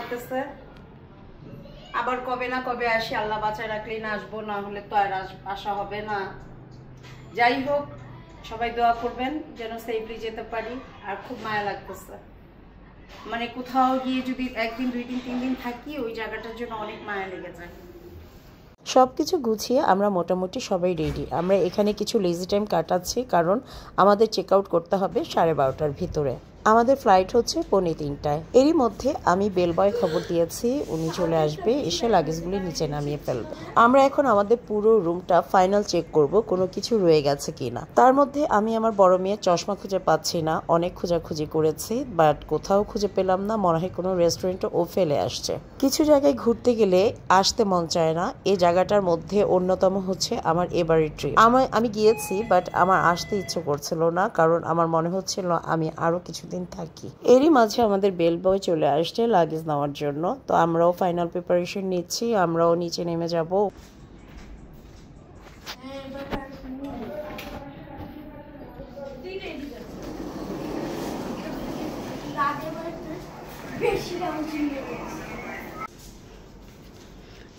লাগতেছে। আবার কবে না কবে আসি, আল্লাহ বাঁচায় রাখলেই না আসবো, না হলে তো আর আসা হবে না। যাই হোক, সবাই দোয়া করবেন যেন সেফলি যেতে পারি। আর খুব মায়া লাগতেছে, মানে কোথাও গিয়ে যদি একদিন 2 দিন 3 দিন থাকি, ওই জায়গাটার জন্য অনেক মায়া লেগে যায়। সবকিছু গুছিয়ে আমরা মোটামুটি সবাই রেডি। আমরা এখানে কিছু লেজি টাইম কাটাচ্ছি, কারণ আমাদের চেক আউট করতে হবে 12:30টার ভিতরে। আমাদের ফ্লাইট হচ্ছে 2:45টায়। এরই মধ্যে আমি বেল বয় খবর দিয়েছি, উনি চলে আসবে, এসে লাগেজগুলি নিচে নামিয়ে ফেলবে। আমরা এখন আমাদের পুরো রুমটা ফাইনাল চেক করব কোনো কিছু রয়ে গেছে কিনা। তার মধ্যে আমি আমার বড় মেয়ের চশমা খুঁজে পাচ্ছি না, অনেক খোঁজাখুঁজি করেছি, বাট কোথাও খুঁজে পেলাম না। মনে হয় কোনো রেস্টুরেন্টে ও ফেলে আসছে। কিছু জায়গায় ঘুরতে গেলে আসতে মন চায় না, এই জায়গাটার মধ্যে অন্যতম হচ্ছে আমার এবারের ট্রিপ। আমি গিয়েছি, বাট আমার আসতে ইচ্ছে করছিল না, কারণ আমার মনে হচ্ছিল আমি আরো কিছুদিন থাকি। এরই মাঝে আমাদের বেল বয় চলে আসছে লাগেজ নেওয়ার জন্য। তো আমরাও ফাইনাল প্রিপারেশন নিচ্ছি, আমরাও নিচে নেমে যাব।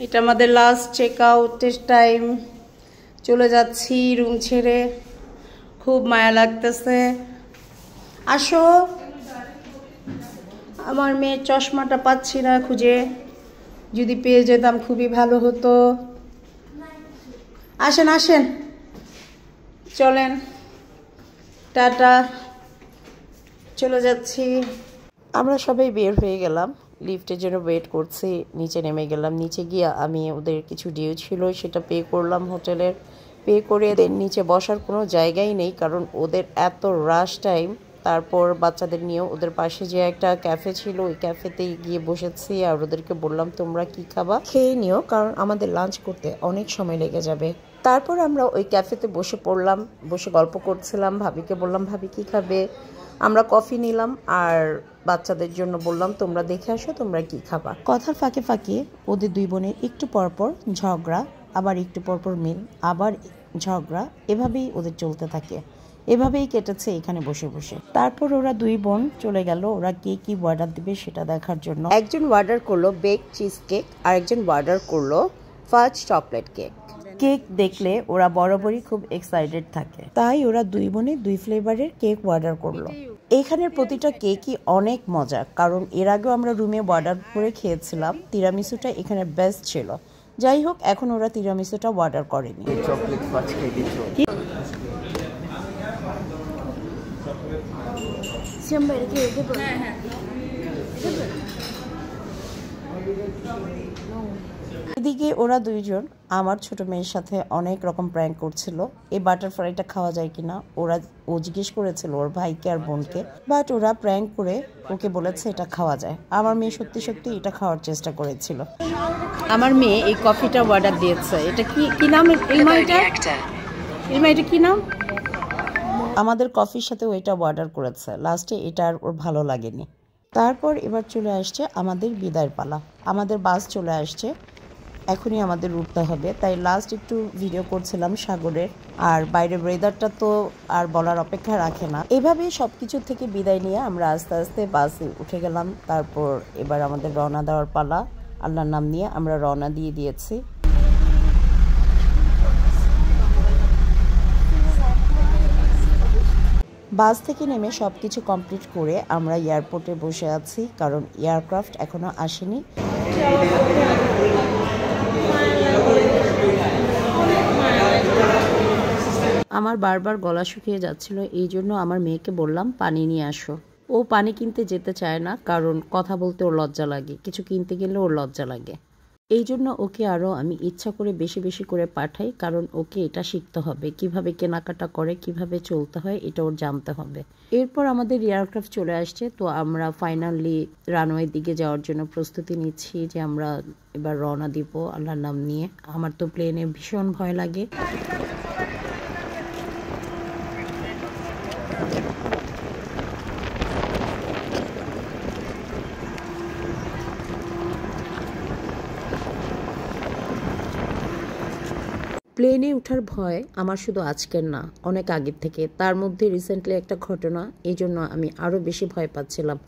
এটা আমাদের লাস্ট চেক আউটের টাইম, চলে যাচ্ছি রুম ছেড়ে। খুব মায়া লাগতেছে। আসো, আমার মেয়ের চশমাটা পাচ্ছি না খুঁজে, যদি পেয়ে যেতাম খুবই ভালো হতো। আসেন আসেন, চলেন, টাটা, চলে যাচ্ছি। আমরা সবাই বের হয়ে গেলাম, লিফটের জন্য ওয়েট করছি। নিচে নেমে গেলাম। নিচে গিয়ে আমি ওদের কিছু ডিউ ছিল সেটা পে করলাম হোটেলের। পে করে এদের নিচে বসার কোনো জায়গাই নেই, কারণ ওদের এত রাশ টাইম। তারপর বাচ্চাদের নিয়েও ওদের পাশে যে একটা ক্যাফে ছিল, ওই ক্যাফেতেই গিয়ে বসেছি। আর ওদেরকে বললাম তোমরা কি খাবা খেয়ে নিও, কারণ আমাদের লাঞ্চ করতে অনেক সময় লেগে যাবে। তারপর আমরা ওই ক্যাফেতে বসে পড়লাম, বসে গল্প করছিলাম। ভাবিকে বললাম ভাবি কি খাবে, আমরা কফি নিলাম। আর বাচ্চাদের জন্য বললাম তোমরা দেখে আসো তোমরা কি খাবা। কথার ফাঁকে ফাঁকে ওদের দুই বোনের একটু পরপর ঝগড়া, আবার একটু পরপর মিল, আবার ঝগড়া, এভাবেই ওদের চলতে থাকে। এভাবেই কেটেছে এখানে বসে বসে। তারপর ওরা দুই বোন চলে গেল ওরা কে কি অর্ডার দিবে সেটা দেখার জন্য। একজন অর্ডার করলো বেক চিজ কেক, আর একজন অর্ডার করলো ফাজ চকলেট কেক। কেক দেখলে ওরা বরাবরই খুব এক্সাইটেড থাকে, তাই ওরা দুই বোনে দুই ফ্লেভারের কেক অর্ডার করলো। এখানের প্রতিটা কেকই অনেক মজা, কারণ এর আগেও আমরা রুমে অর্ডার করে খেয়েছিলাম। তিরামিসুটা এখানে বেস্ট ছিল। যাই হোক, এখন ওরা তিরামিসুটা অর্ডার করেনি। চকলেট ফাজ খেয়ে দিচ্ছ? এদিকে ওরা দুইজন আমার ছোট মেয়ের সাথে অনেক রকম প্র্যাঙ্ক করছিল। এই বাটারফ্লাইটা খাওয়া যায় কিনা ও জিজ্ঞেস করেছিল ওর ভাইকে আর বোনকে, বাট ওরা প্র্যাঙ্ক করে ওকে বলেছে এটা খাওয়া যায়। আমার মেয়ে সত্যি সত্যি এটা খাওয়ার চেষ্টা করেছিল। আমার মেয়ে এই কফিটা অর্ডার দিয়েছে। এটা কি নাম ইলমা? এটা কি নাম? আমাদের কফির সাথে ওইটা অর্ডার করেছে। লাস্টে এটা আর ওর ভালো লাগেনি। তারপর এবার চলে আসছে আমাদের বিদায়ের পালা। আমাদের বাস চলে আসছে, এখনই আমাদের উঠতে হবে। তাই লাস্ট একটু ভিডিও করছিলাম সাগরের। আর বাইরের ওয়েদারটা তো আর বলার অপেক্ষা রাখে না। এভাবেই সবকিছু থেকে বিদায় নিয়ে আমরা আস্তে আস্তে বাসে উঠে গেলাম। তারপর এবার আমাদের রওনা দেওয়ার পালা। আল্লাহর নাম নিয়ে আমরা রওনা দিয়ে দিয়েছি। বাস থেকে নেমে সবকিছু কমপ্লিট করে আমরা এয়ারপোর্টে বসে আছি, কারণ এয়ারক্রাফট এখনো আসেনি। আমার বারবার গলা শুকিয়ে যাচ্ছিল, এই জন্য আমার মেয়েকে বললাম পানি নিয়ে আসো। ও পানি কিনতে যেতে চায় না, কারণ কথা বলতে ওর লজ্জা লাগে, কিছু কিনতে গেলে ওর লজ্জা লাগে। এই জন্য ওকে আরও আমি ইচ্ছা করে বেশি বেশি করে পাঠাই, কারণ ওকে এটা শিখতে হবে, কিভাবে কেনাকাটা করে, কিভাবে চলতে হয়, এটা ওর জানতে হবে। এরপর আমাদের এয়ারক্রাফট চলে আসছে, তো আমরা ফাইনালি রানওয়ের দিকে যাওয়ার জন্য প্রস্তুতি নিচ্ছি যে আমরা এবার রওনা দিব আল্লাহর নাম নিয়ে। আমার তো প্লেনে ভীষণ ভয় লাগে। প্লেনে ওঠার ভয় আমার শুধু আজকের না, অনেক আগের থেকে। তার মধ্যে রিসেন্টলি একটা ঘটনা, এই জন্য আমি আরও বেশি ভয় পাচ্ছিলাম।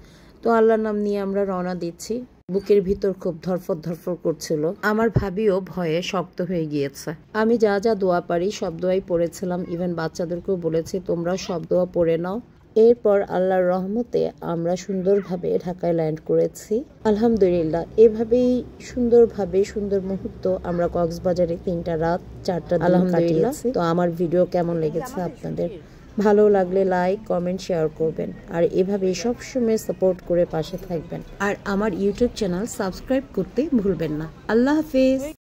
তো আল্লাহর নাম নিয়ে আমরা রওনা দিচ্ছি। বুকের ভিতর খুব ধরফর ধরফর করছিল। আমার ভাবিও ভয়ে শক্ত হয়ে গিয়েছে। আমি যা যা দোয়া পারি সব দোয়াই পড়েছিলাম, ইভেন বাচ্চাদেরকেও বলেছি তোমরা সব দোয়া পড়ে নাও। এরপর আল্লাহর রহমতে আমরা সুন্দরভাবে ঢাকায় ল্যান্ড করেছি আলহামদুলিল্লাহ। এভাবেই সুন্দরভাবে সুন্দর মুহূর্ত আমরা কক্সবাজারে 3টা রাত 4টা দিন কাটিয়েছি। তো আমার ভিডিও কেমন লেগেছে আপনাদের? ভালো লাগলে লাইক কমেন্ট শেয়ার করবেন, আর এভাবে সবসময় সাপোর্ট করে পাশে থাকবেন, আর আমার ইউটিউব চ্যানেল সাবস্ক্রাইব করতে ভুলবেন না। আল্লাহ হাফেজ।